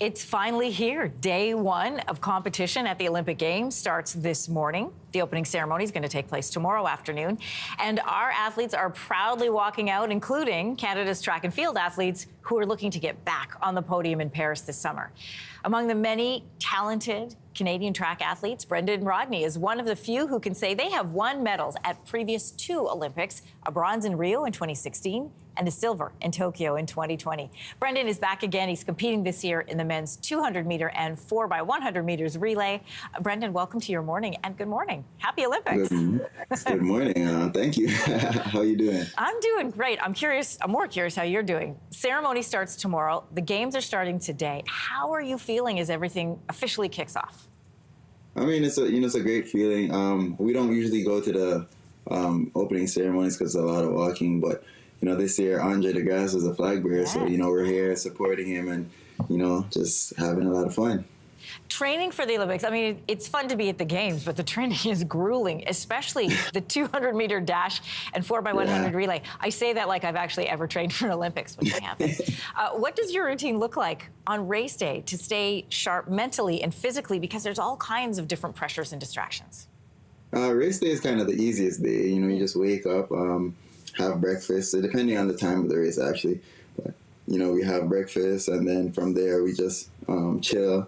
It's finally here. Day one of competition at the Olympic Games starts this morning. The opening ceremony is going to take place tomorrow afternoon. And our athletes are proudly walking out, including Canada's track and field athletes who are looking to get back on the podium in Paris this summer. Among the many talented Canadian track athletes, Brendon Rodney is one of the few who can say they have won medals at previous two Olympics, a bronze in Rio in 2016 and a silver in Tokyo in 2020. Brendon is back again. He's competing this year in the men's 200-meter and 4x100 meters relay. Brendon, welcome to your morning and good morning. Happy Olympics. Good morning. Thank you. How are you doing? I'm doing great. I'm more curious how you're doing. Ceremony starts tomorrow. The games are starting today. How are you feeling as everything officially kicks off? I mean, it's a great feeling. We don't usually go to the opening ceremonies because there's a lot of walking, but this year Andre DeGrasse is a flag bearer, so we're here supporting him and just having a lot of fun. Training for the Olympics, I mean, it's fun to be at the games, but the training is grueling, especially the 200-meter dash and 4x100 relay. I say that like I've actually ever trained for an Olympics, which I haven't. What does your routine look like on race day to stay sharp mentally and physically, because there's all kinds of different pressures and distractions? Race day is kind of the easiest day. You just wake up, have breakfast, depending on the time of the race, actually. But, we have breakfast, and then from there we just chill.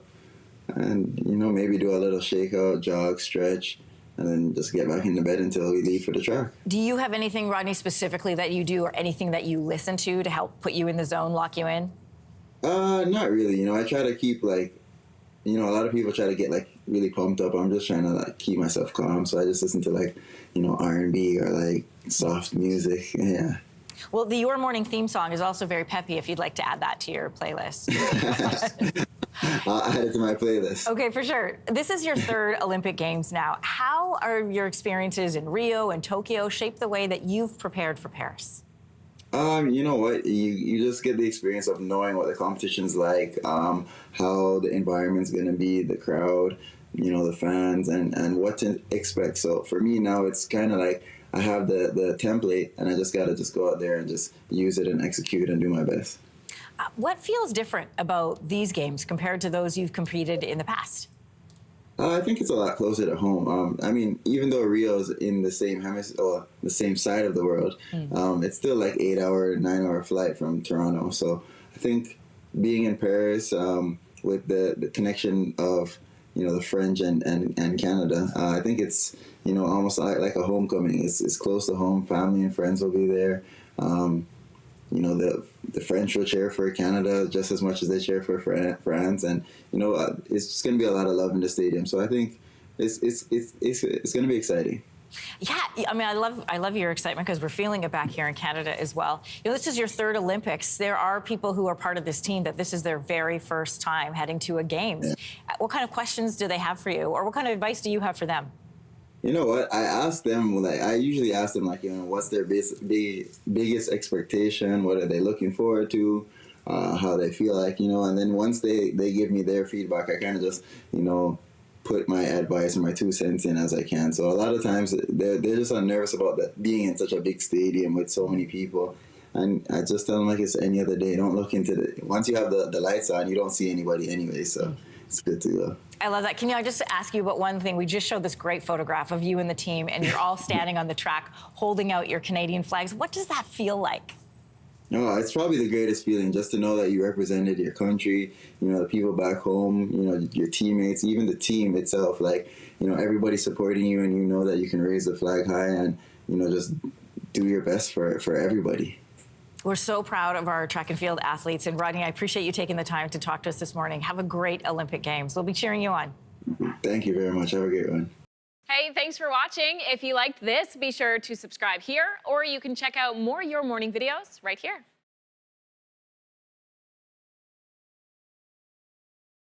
And, maybe do a little shakeout, jog, stretch, and then just get back into bed until we leave for the track. Do you have anything, Rodney, specifically that you do or anything that you listen to help put you in the zone, lock you in? Not really. I try to keep, a lot of people try to get, really pumped up. I'm just trying to, keep myself calm. So I just listen to, R&B or, soft music. Yeah. Well, the Your Morning theme song is also very peppy if you'd like to add that to your playlist. I'll add it to my playlist. Okay, for sure. This is your third Olympic Games now. How are your experiences in Rio and Tokyo shaped the way that you've prepared for Paris? You know what? You just get the experience of knowing what the competition's like, how the environment's going to be, the crowd, the fans, and what to expect. So for me now, it's kind of like I have the template, and I just got to go out there and just use it and execute and do my best. What feels different about these games compared to those you've competed in the past? I think it's a lot closer to home. I mean, even though Rio's in the same hemisphere, or the same side of the world, it's still 8-hour, 9-hour flight from Toronto. So I think being in Paris with the connection of the French and Canada, I think it's almost like a homecoming. It's close to home. Family and friends will be there. The French will cheer for Canada just as much as they cheer for France, and it's just going to be a lot of love in the stadium. So I think it's going to be exciting. Yeah, I mean, I love your excitement because we're feeling it back here in Canada as well. This is your third Olympics. There are people who are part of this team that this is their very first time heading to a Games. Yeah. What kind of questions do they have for you, or what kind of advice do you have for them? You know what? I asked them, I usually ask them, what's their biggest expectation? What are they looking forward to? How they feel like, and then once they give me their feedback, I kind of just, put my advice and my 2 cents in as I can. So a lot of times they're just nervous about being in such a big stadium with so many people. And I just tell them it's any other day. Don't look into once you have the lights on, you don't see anybody anyway. So it's good to go. I love that. Can I just ask you about one thing? We just showed this great photograph of you and the team, and you're all standing on the track holding out your Canadian flags. What does that feel like? No, it's probably the greatest feeling, just to know that you represented your country, the people back home, your teammates, even the team itself. Everybody supporting you, and that you can raise the flag high and, just do your best for everybody. We're so proud of our track and field athletes. And Rodney, I appreciate you taking the time to talk to us this morning. Have a great Olympic Games. We'll be cheering you on. Thank you very much. Have a great one. Hey, thanks for watching. If you liked this, be sure to subscribe here, or you can check out more Your Morning videos right here.